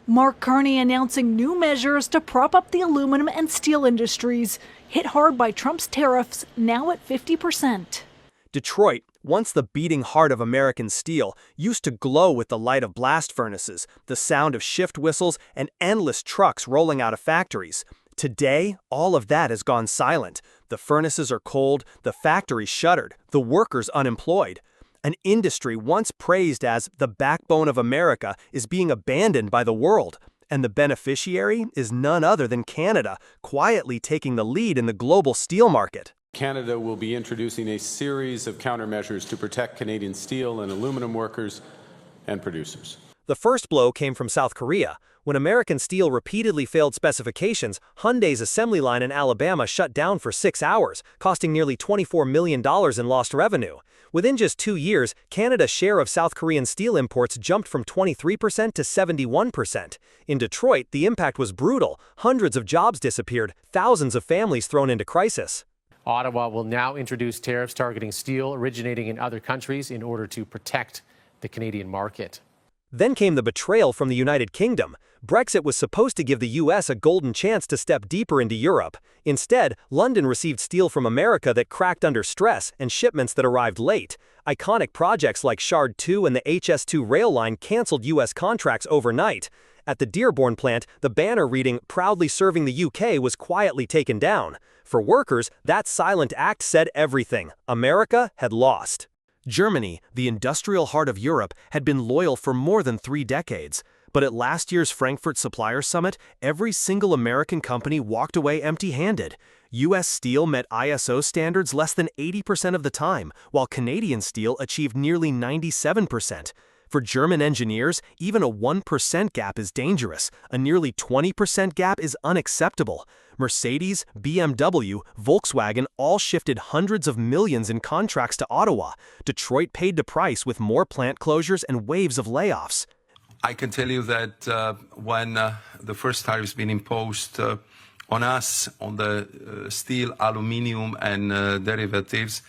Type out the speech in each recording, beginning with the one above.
Mark Carney announcing new measures to prop up the aluminum and steel industries, hit hard by Trump's tariffs, now at 50%. Detroit, once the beating heart of American steel, used to glow with the light of blast furnaces, the sound of shift whistles, and endless trucks rolling out of factories. Today, all of that has gone silent. The furnaces are cold, the factories shuttered, the workers unemployed. An industry once praised as the backbone of America is being abandoned by the world, and the beneficiary is none other than Canada, quietly taking the lead in the global steel market. Canada will be introducing a series of countermeasures to protect Canadian steel and aluminum workers and producers. The first blow came from South Korea. When American Steel repeatedly failed specifications, Hyundai's assembly line in Alabama shut down for 6 hours, costing nearly $24 million in lost revenue. Within just 2 years, Canada's share of South Korean steel imports jumped from 23% to 71%. In Detroit, the impact was brutal. Hundreds of jobs disappeared, thousands of families thrown into crisis. Ottawa will now introduce tariffs targeting steel originating in other countries in order to protect the Canadian market. Then came the betrayal from the United Kingdom. Brexit was supposed to give the U.S. a golden chance to step deeper into Europe. Instead, London received steel from America that cracked under stress and shipments that arrived late. Iconic projects like Shard 2 and the HS2 rail line canceled U.S. contracts overnight. At the Dearborn plant, the banner reading "Proudly Serving the UK" was quietly taken down. For workers, that silent act said everything. America had lost. Germany, the industrial heart of Europe, had been loyal for more than 3 decades. But at last year's Frankfurt Suppliers Summit, every single American company walked away empty-handed. U.S. Steel met ISO standards less than 80% of the time, while Canadian Steel achieved nearly 97%. For German engineers, even a 1% gap is dangerous. A nearly 20% gap is unacceptable. Mercedes, BMW, Volkswagen all shifted hundreds of millions in contracts to Ottawa. Detroit paid the price with more plant closures and waves of layoffs. I can tell you that when the first tariffs been imposed on us, on the steel, aluminium, and derivatives.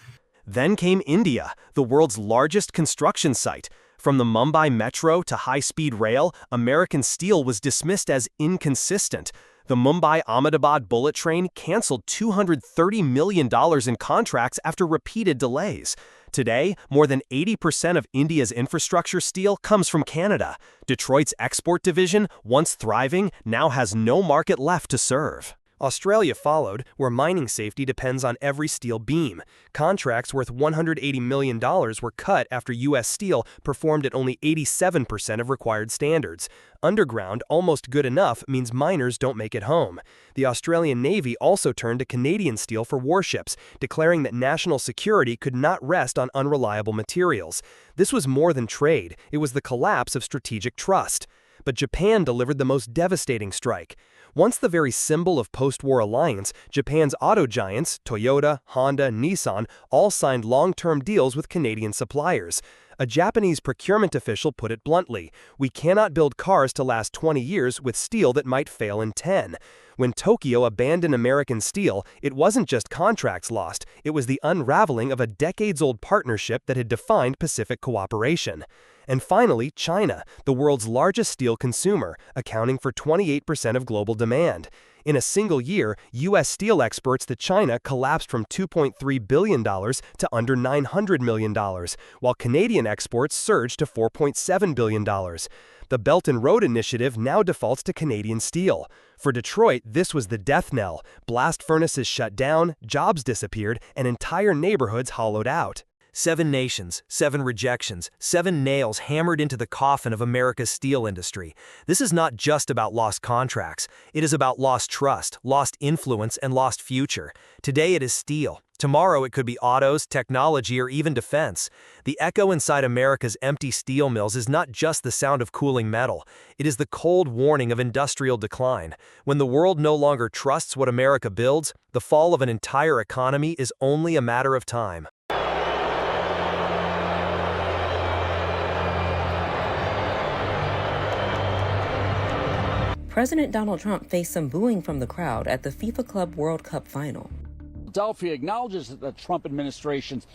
Then came India, the world's largest construction site. From the Mumbai Metro to high-speed rail, American Steel was dismissed as inconsistent. The Mumbai-Ahmedabad bullet train canceled $230 million in contracts after repeated delays. Today, more than 80% of India's infrastructure steel comes from Canada. Detroit's export division, once thriving, now has no market left to serve. Australia followed, where mining safety depends on every steel beam. Contracts worth $180 million were cut after U.S. Steel performed at only 87% of required standards. Underground, almost good enough, means miners don't make it home. The Australian Navy also turned to Canadian Steel for warships, declaring that national security could not rest on unreliable materials. This was more than trade, it was the collapse of strategic trust. But Japan delivered the most devastating strike. Once the very symbol of post-war alliance, Japan's auto giants, Toyota, Honda, Nissan, all signed long-term deals with Canadian suppliers. A Japanese procurement official put it bluntly, "We cannot build cars to last 20 years with steel that might fail in 10. When Tokyo abandoned American steel, it wasn't just contracts lost, it was the unraveling of a decades-old partnership that had defined Pacific cooperation. And finally, China, the world's largest steel consumer, accounting for 28% of global demand. In a single year, U.S. steel exports to China collapsed from $2.3 billion to under $900 million, while Canadian exports surged to $4.7 billion. The Belt and Road Initiative now defaults to Canadian steel. For Detroit, this was the death knell. Blast furnaces shut down, jobs disappeared, and entire neighborhoods hollowed out. 7 nations, 7 rejections, 7 nails hammered into the coffin of America's steel industry. This is not just about lost contracts. It is about lost trust, lost influence, and lost future. Today it is steel. Tomorrow it could be autos, technology, or even defense. The echo inside America's empty steel mills is not just the sound of cooling metal. It is the cold warning of industrial decline. When the world no longer trusts what America builds, the fall of an entire economy is only a matter of time. President Donald Trump faced some booing from the crowd at the FIFA Club World Cup final. Philadelphia acknowledges that the Trump administration's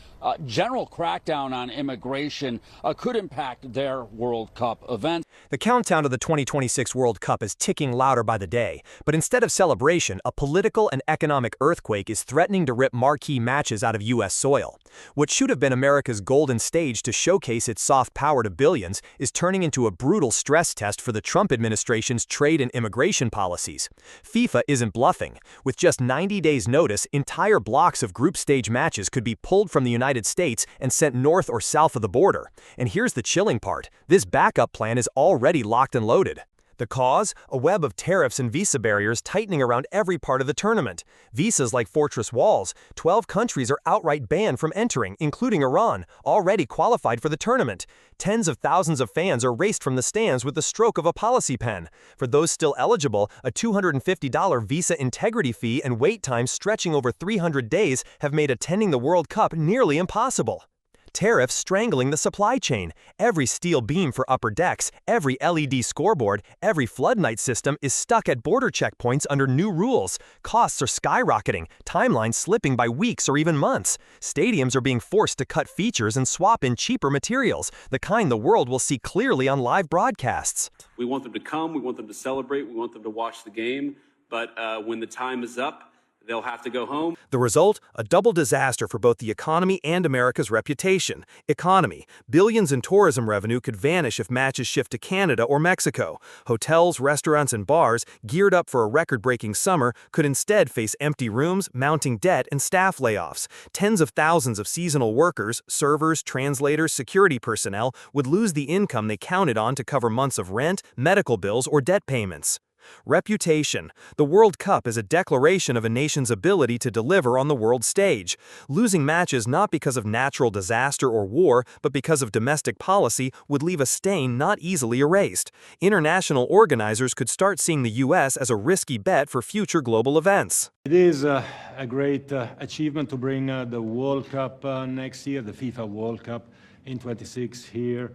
general crackdown on immigration could impact their World Cup event. The countdown to the 2026 World Cup is ticking louder by the day, but instead of celebration, a political and economic earthquake is threatening to rip marquee matches out of U.S. soil. What should have been America's golden stage to showcase its soft power to billions is turning into a brutal stress test for the Trump administration's trade and immigration policies. FIFA isn't bluffing. With just 90 days' notice, entire blocks of group stage matches could be pulled from the United States and sent north or south of the border. And here's the chilling part: this backup plan is already locked and loaded. The cause? A web of tariffs and visa barriers tightening around every part of the tournament. Visas like fortress walls. 12 countries are outright banned from entering, including Iran, already qualified for the tournament. Tens of thousands of fans are raced from the stands with the stroke of a policy pen. For those still eligible, a $250 visa integrity fee and wait times stretching over 300 days have made attending the World Cup nearly impossible. Tariffs strangling the supply chain. Every steel beam for upper decks, every LED scoreboard, every flood night system is stuck at border checkpoints under new rules. Costs are skyrocketing, timelines slipping by weeks or even months. Stadiums are being forced to cut features and swap in cheaper materials, the kind the world will see clearly on live broadcasts. We want them to come, we want them to celebrate, we want them to watch the game, but when the time is up, they'll have to go home. The result? A double disaster for both the economy and America's reputation. Economy. Billions in tourism revenue could vanish if matches shift to Canada or Mexico. Hotels, restaurants, and bars, geared up for a record-breaking summer, could instead face empty rooms, mounting debt, and staff layoffs. Tens of thousands of seasonal workers, servers, translators, security personnel would lose the income they counted on to cover months of rent, medical bills, or debt payments. Reputation. The World Cup is a declaration of a nation's ability to deliver on the world stage. Losing matches not because of natural disaster or war, but because of domestic policy would leave a stain not easily erased. International organizers could start seeing the U.S. as a risky bet for future global events. It is a great achievement to bring the World Cup next year, the FIFA World Cup in 26 here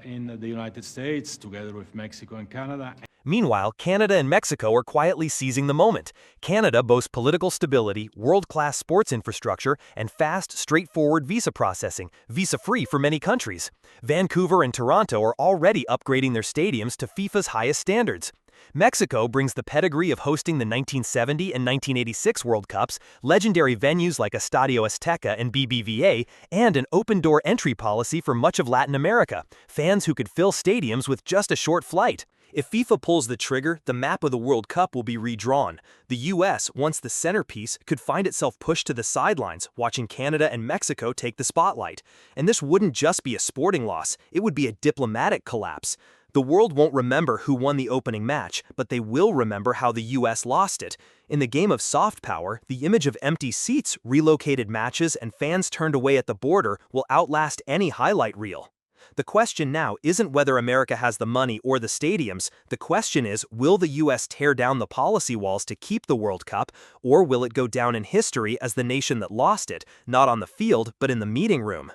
in the United States, together with Mexico and Canada. Meanwhile, Canada and Mexico are quietly seizing the moment. Canada boasts political stability, world-class sports infrastructure, and fast, straightforward visa processing, visa-free for many countries. Vancouver and Toronto are already upgrading their stadiums to FIFA's highest standards. Mexico brings the pedigree of hosting the 1970 and 1986 World Cups, legendary venues like Estadio Azteca and BBVA, and an open-door entry policy for much of Latin America, fans who could fill stadiums with just a short flight. If FIFA pulls the trigger, the map of the World Cup will be redrawn. The U.S., once the centerpiece, could find itself pushed to the sidelines, watching Canada and Mexico take the spotlight. And this wouldn't just be a sporting loss, it would be a diplomatic collapse. The world won't remember who won the opening match, but they will remember how the U.S. lost it. In the game of soft power, the image of empty seats, relocated matches, and fans turned away at the border will outlast any highlight reel. The question now isn't whether America has the money or the stadiums. The question is, will the U.S. tear down the policy walls to keep the World Cup, or will it go down in history as the nation that lost it, not on the field, but in the meeting room?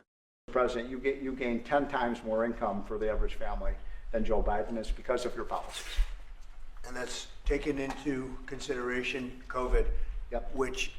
President, you gain 10 times more income for the average family than Joe Biden. It's because of your policies. And that's taken into consideration COVID, which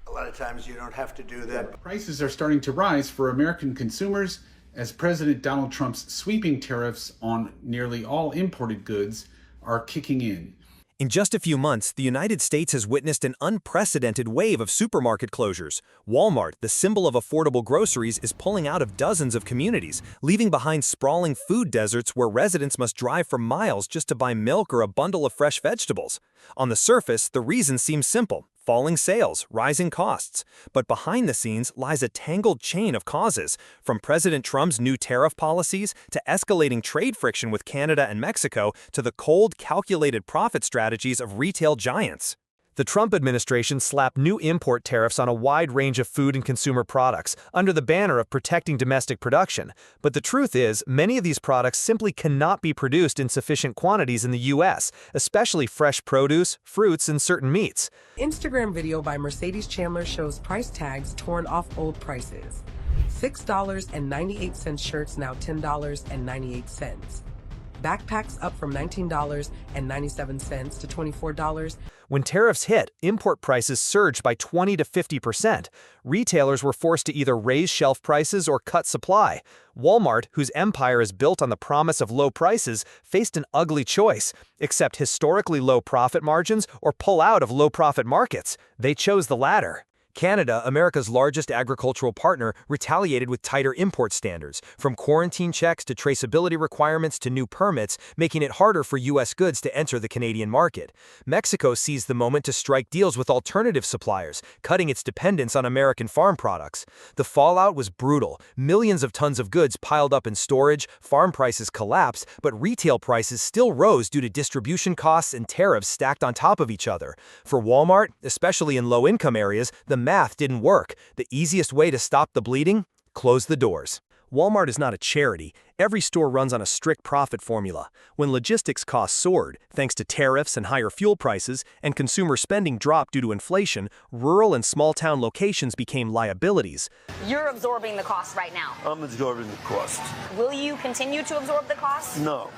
a lot of times you don't have to do that. Prices are starting to rise for American consumers as President Donald Trump's sweeping tariffs on nearly all imported goods are kicking in. In just a few months, the United States has witnessed an unprecedented wave of supermarket closures. Walmart, the symbol of affordable groceries, is pulling out of dozens of communities, leaving behind sprawling food deserts where residents must drive for miles just to buy milk or a bundle of fresh vegetables. On the surface, the reason seems simple: falling sales, rising costs. But behind the scenes lies a tangled chain of causes, from President Trump's new tariff policies to escalating trade friction with Canada and Mexico to the cold, calculated profit strategies of retail giants. The Trump administration slapped new import tariffs on a wide range of food and consumer products under the banner of protecting domestic production. But the truth is, many of these products simply cannot be produced in sufficient quantities in the U.S., especially fresh produce, fruits, and certain meats. Instagram video by Mercedes Chandler shows price tags torn off old prices. $6.98 shirts now $10.98. Backpacks up from $19.97 to $24. When tariffs hit, import prices surged by 20 to 50%. Retailers were forced to either raise shelf prices or cut supply. Walmart, whose empire is built on the promise of low prices, faced an ugly choice: accept historically low profit margins or pull out of low-profit markets. They chose the latter. Canada, America's largest agricultural partner, retaliated with tighter import standards, from quarantine checks to traceability requirements to new permits, making it harder for U.S. goods to enter the Canadian market. Mexico seized the moment to strike deals with alternative suppliers, cutting its dependence on American farm products. The fallout was brutal. Millions of tons of goods piled up in storage, farm prices collapsed, but retail prices still rose due to distribution costs and tariffs stacked on top of each other. For Walmart, especially in low-income areas, the math didn't work. The easiest way to stop the bleeding? Close the doors. Walmart is not a charity. Every store runs on a strict profit formula. When logistics costs soared, thanks to tariffs and higher fuel prices, and consumer spending dropped due to inflation, rural and small-town locations became liabilities. You're absorbing the cost right now. I'm absorbing the cost. Will you continue to absorb the cost? No.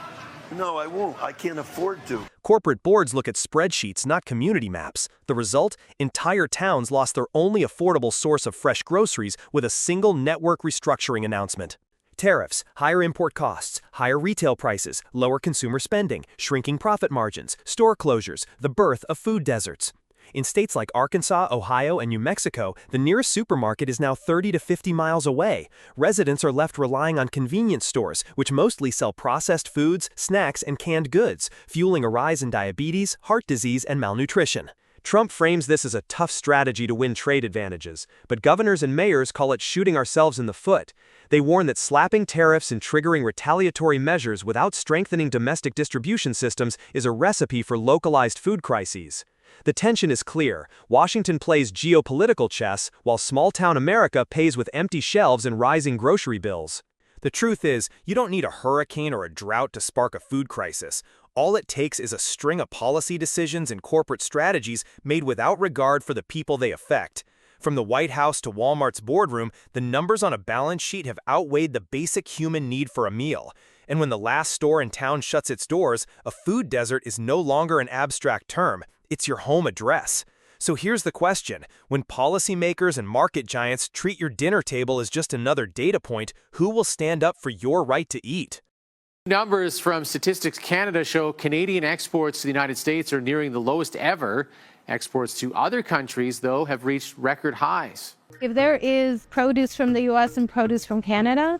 No, I won't. I can't afford to. Corporate boards look at spreadsheets, not community maps. The result? Entire towns lost their only affordable source of fresh groceries with a single network restructuring announcement. Tariffs, higher import costs, higher retail prices, lower consumer spending, shrinking profit margins, store closures, the birth of food deserts. In states like Arkansas, Ohio, and New Mexico, the nearest supermarket is now 30 to 50 miles away. Residents are left relying on convenience stores, which mostly sell processed foods, snacks, and canned goods, fueling a rise in diabetes, heart disease, and malnutrition. Trump frames this as a tough strategy to win trade advantages, but governors and mayors call it shooting ourselves in the foot. They warn that slapping tariffs and triggering retaliatory measures without strengthening domestic distribution systems is a recipe for localized food crises. The tension is clear. Washington plays geopolitical chess, while small-town America pays with empty shelves and rising grocery bills. The truth is, you don't need a hurricane or a drought to spark a food crisis. All it takes is a string of policy decisions and corporate strategies made without regard for the people they affect. From the White House to Walmart's boardroom, the numbers on a balance sheet have outweighed the basic human need for a meal. And when the last store in town shuts its doors, a food desert is no longer an abstract term. It's your home address. So here's the question. When policymakers and market giants treat your dinner table as just another data point, who will stand up for your right to eat? Numbers from Statistics Canada show Canadian exports to the United States are nearing the lowest ever. Exports to other countries, though, have reached record highs. If there is produce from the U.S. and produce from Canada,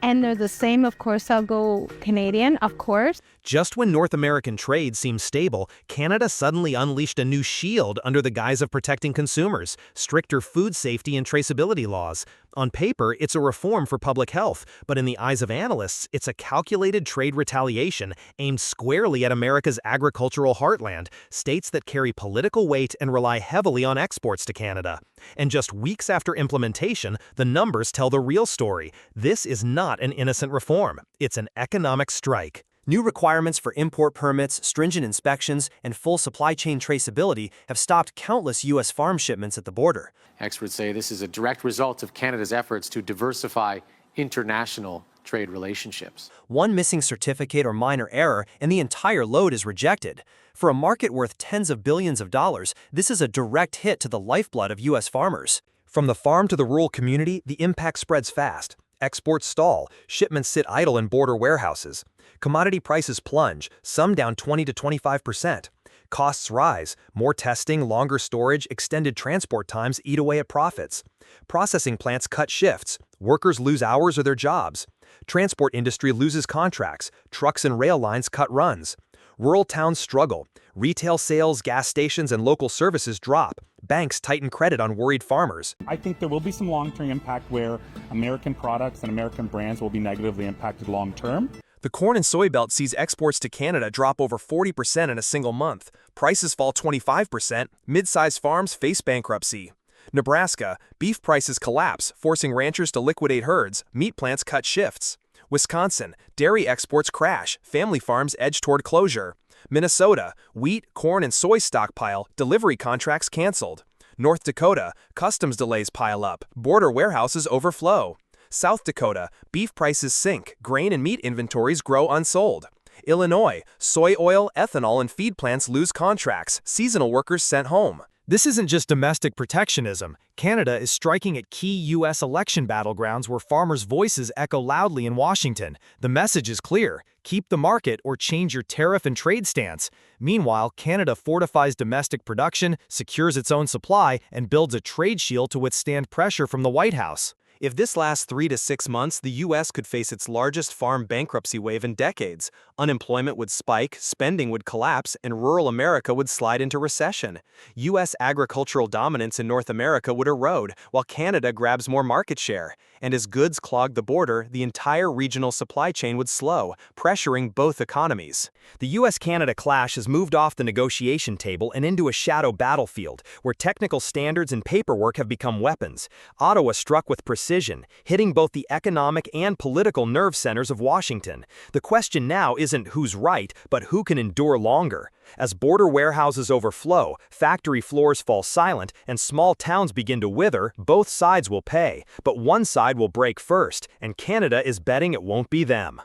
and they're the same, of course, I'll go Canadian, of course. Just when North American trade seemed stable, Canada suddenly unleashed a new shield under the guise of protecting consumers: stricter food safety and traceability laws. On paper, it's a reform for public health, but in the eyes of analysts, it's a calculated trade retaliation aimed squarely at America's agricultural heartland, states that carry political weight and rely heavily on exports to Canada. And just weeks after implementation, the numbers tell the real story. This is not an innocent reform. It's an economic strike. New requirements for import permits, stringent inspections, and full supply chain traceability have stopped countless U.S. farm shipments at the border. Experts say this is a direct result of Canada's efforts to diversify international trade relationships. One missing certificate or minor error, and the entire load is rejected. For a market worth tens of billions of dollars, this is a direct hit to the lifeblood of U.S. farmers. From the farm to the rural community, the impact spreads fast. Exports stall, shipments sit idle in border warehouses. Commodity prices plunge, some down 20 to 25%. Costs rise, more testing, longer storage, extended transport times eat away at profits. Processing plants cut shifts, workers lose hours or their jobs. Transport industry loses contracts, trucks and rail lines cut runs. Rural towns struggle, retail sales, gas stations, and local services drop. Banks tighten credit on worried farmers. I think there will be some long-term impact where American products and American brands will be negatively impacted long-term. The corn and soy belt sees exports to Canada drop over 40% in a single month. Prices fall 25%. Mid-sized farms face bankruptcy. Nebraska, beef prices collapse, forcing ranchers to liquidate herds. Meat plants cut shifts. Wisconsin, dairy exports crash. Family farms edge toward closure. Minnesota, wheat, corn, and soy stockpile. Delivery contracts canceled. North Dakota, customs delays pile up. Border warehouses overflow. South Dakota, beef prices sink. Grain and meat inventories grow unsold. Illinois, soy oil, ethanol, and feed plants lose contracts, seasonal workers sent home. This isn't just domestic protectionism. Canada is striking at key U.S. election battlegrounds where farmers' voices echo loudly in Washington. The message is clear: keep the market or change your tariff and trade stance. Meanwhile, Canada fortifies domestic production, secures its own supply, and builds a trade shield to withstand pressure from the White House. If this lasts 3 to 6 months, the U.S. could face its largest farm bankruptcy wave in decades. Unemployment would spike, spending would collapse, and rural America would slide into recession. U.S. agricultural dominance in North America would erode, while Canada grabs more market share. And as goods clog the border, the entire regional supply chain would slow, pressuring both economies. The U.S.-Canada clash has moved off the negotiation table and into a shadow battlefield, where technical standards and paperwork have become weapons. Ottawa struck with precision, hitting both the economic and political nerve centers of Washington. The question now isn't who's right, but who can endure longer. As border warehouses overflow, factory floors fall silent, and small towns begin to wither, both sides will pay. But one side will break first, and Canada is betting it won't be them.